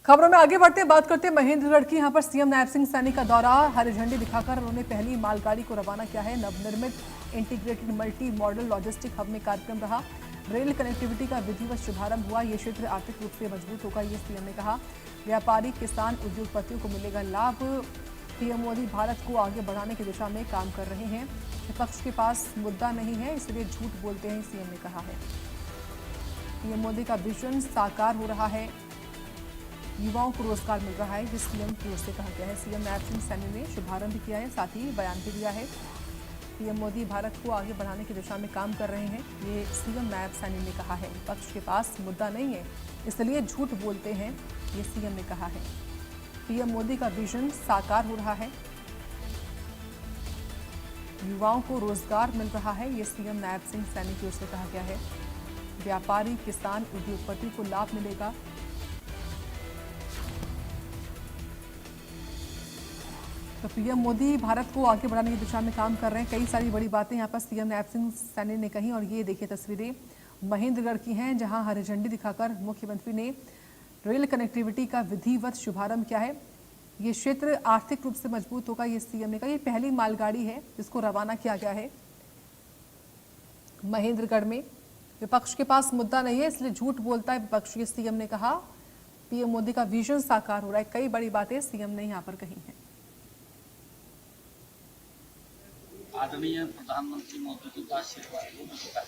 खबरों में आगे बढ़ते बात करते हैं महेंद्रगढ़ की। यहां पर सीएम नायब सिंह सैनी का दौरा, हरी झंडी दिखाकर उन्होंने पहली मालगाड़ी को रवाना किया है। नवनिर्मित integrated multi modal logistic hub में कार्यक्रम रहा। रेल कनेक्टिविटी का विधिवत शुभारंभ हुआ। ये क्षेत्र आर्थिक रूप से मजबूत होगा, ये सीएम ने कहा। व्यापारी, किसान, उद्योगपतियों को मिलेगा लाभ। पीएम मोदी भारत को आगे बढ़ाने की दिशा में काम कर रहे हैं। विपक्ष के पास मुद्दा नहीं है, इसलिए झूठ बोलते हैं, सीएम ने कहा है। पीएम मोदी का विजन साकार हो रहा है, युवाओं को रोजगार मिल रहा है, जिस सीएम की ओर से कहा गया है। सीएम नायब सिंह सैनी ने शुभारंभ किया है, साथ ही बयान भी दिया है। पीएम मोदी भारत को आगे बढ़ाने की दिशा में काम कर रहे हैं, ये सीएम नायब सैनी ने कहा है। विपक्ष के पास मुद्दा नहीं है, इसलिए झूठ बोलते हैं, ये सीएम ने कहा है। पीएम मोदी का विजन साकार हो रहा है, युवाओं को रोजगार मिल रहा है, ये सीएम नायब सिंह सैनी की ओर से कहा गया है। व्यापारी, किसान, उद्योगपति को लाभ मिलेगा। तो पीएम मोदी भारत को आगे बढ़ाने की दिशा में काम कर रहे हैं। कई सारी बड़ी बातें यहाँ पर सीएम नायब सिंह सैनी ने कही, और ये देखिए तस्वीरें महेंद्रगढ़ की हैं, जहां हरी झंडी दिखाकर मुख्यमंत्री ने रेल कनेक्टिविटी का विधिवत शुभारंभ किया है। ये क्षेत्र आर्थिक रूप से मजबूत होगा, ये सीएम ने कहा। ये पहली मालगाड़ी है जिसको रवाना किया गया है महेंद्रगढ़ में। विपक्ष के पास मुद्दा नहीं है, इसलिए झूठ बोलता है विपक्ष, ये सीएम ने कहा। पीएम मोदी का विजन साकार हो रहा है। कई बड़ी बातें सीएम ने यहाँ पर कही हैं। आदरणीय प्रधानमंत्री मोदी जी का आशीर्वाद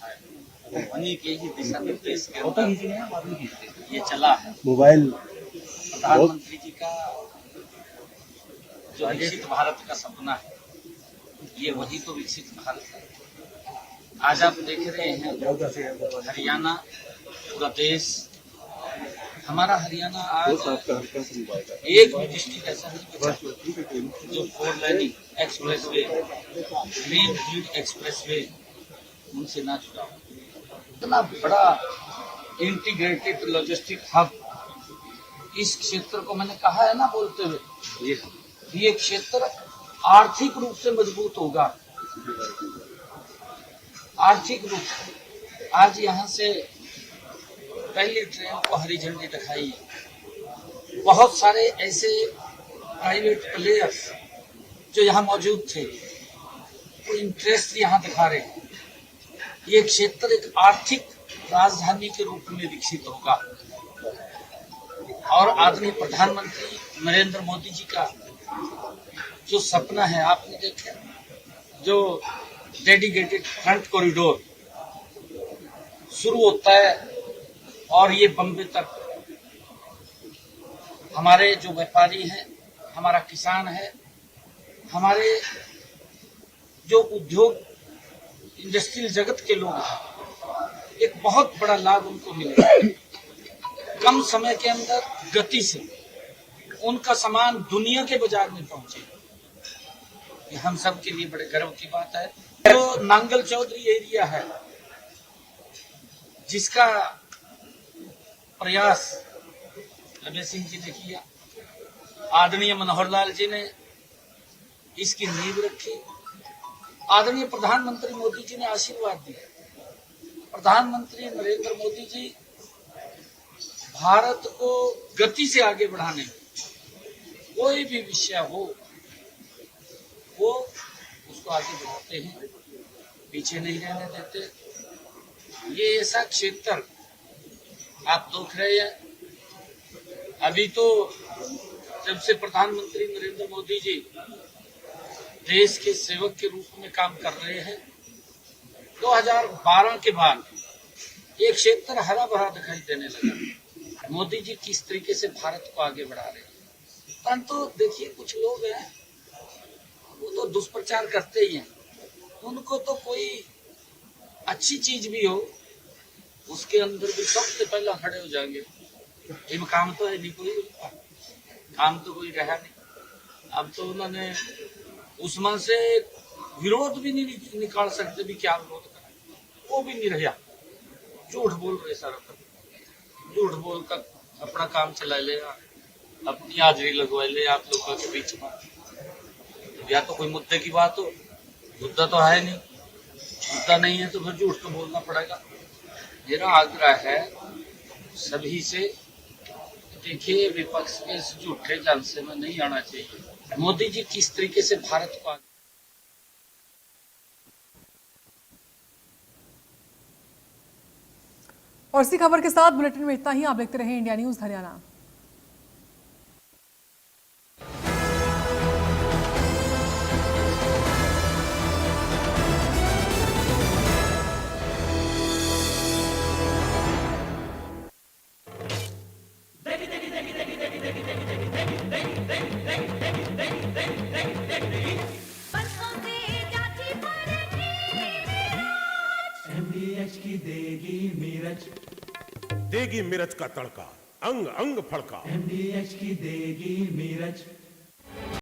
है, उन्हीं के ही दिशा निर्देश के अंदर ये चला है। मोबाइल प्रधानमंत्री जी का जो विकसित भारत का सपना है, ये वही तो विकसित भारत है। आज आप देख रहे हैं हरियाणा, पूरा देश, हमारा हरियाणा आज एक भी डिस्ट्रिक्ट ऐसा नहीं बचा जो 4 laning expressway, green field expressway उनसे ना जुड़ा हो। इतना बड़ा इंटीग्रेटेड लॉजिस्टिक हब, इस क्षेत्र को मैंने कहा है ना बोलते हुए, ये क्षेत्र आर्थिक रूप से मजबूत होगा। आर्थिक रूप से आज यहाँ से पहली ट्रेन को हरी झंडी दिखाई है। बहुत सारे ऐसे प्राइवेट प्लेयर्स जो यहाँ मौजूद थे, वो इंटरेस्ट यहाँ दिखा रहे हैं। ये क्षेत्र एक आर्थिक राजधानी के रूप में विकसित होगा। और आदरणीय प्रधानमंत्री नरेंद्र मोदी जी का जो सपना है, आपने देखा, जो डेडिकेटेड फ्रंट कॉरिडोर शुरू होता है और ये बम्बे तक, हमारे जो व्यापारी हैं, हमारा किसान है, हमारे जो उद्योग इंडस्ट्रियल जगत के लोग हैं, एक बहुत बड़ा लाभ उनको मिलेगा। कम समय के अंदर गति से उनका सामान दुनिया के बाजार में पहुंचे, ये हम सब के लिए बड़े गर्व की बात है। जो नांगल चौधरी एरिया है, जिसका प्रयास रमेश सिंह जी ने किया, आदरणीय मनोहर लाल जी ने इसकी नींव रखी, आदरणीय प्रधानमंत्री मोदी जी ने आशीर्वाद दिया। प्रधानमंत्री नरेंद्र मोदी जी भारत को गति से आगे बढ़ाने, कोई भी विषय हो वो उसको आगे बढ़ाते हैं, पीछे नहीं रहने देते। ये ऐसा क्षेत्र आप देख रहे हैं, अभी तो जब से प्रधानमंत्री नरेंद्र मोदी जी देश के सेवक के रूप में काम कर रहे हैं, 2012 के बाद ये क्षेत्र हरा भरा दिखाई देने लगा। मोदी जी किस तरीके से भारत को आगे बढ़ा रहे हैं। परंतु देखिए, कुछ लोग हैं वो तो दुष्प्रचार करते ही हैं। उनको तो कोई अच्छी चीज भी हो, उसके अंदर भी सबसे पहले खड़े हो जाएंगे। इनमें काम तो है नहीं, कोई काम तो कोई रहा नहीं। अब तो उन्होंने उसमें से विरोध भी नहीं निकाल सकते, भी क्या विरोध करें, वो भी नहीं रहा। झूठ बोल रहे सर, झूठ बोलकर अपना काम चला ले, अपनी हाजिरी लगवा ले आप लोगों के बीच में। या तो कोई मुद्दे की बात हो, मुद्दा तो है नहीं, मुद्दा नहीं है तो फिर झूठ तो बोलना पड़ेगा। मेरा आग्रह है सभी से, देखिए, विपक्ष के इस झूठे झांसे में नहीं आना चाहिए। मोदी जी किस तरीके से भारत को आगे और इसी खबर के साथ बुलेटिन में इतना ही। आप देखते रहे इंडिया न्यूज हरियाणा। MDH की देगी मीरज, देगी मिर्च का तड़का, अंग अंग फड़का। MDH की देगी मीरज।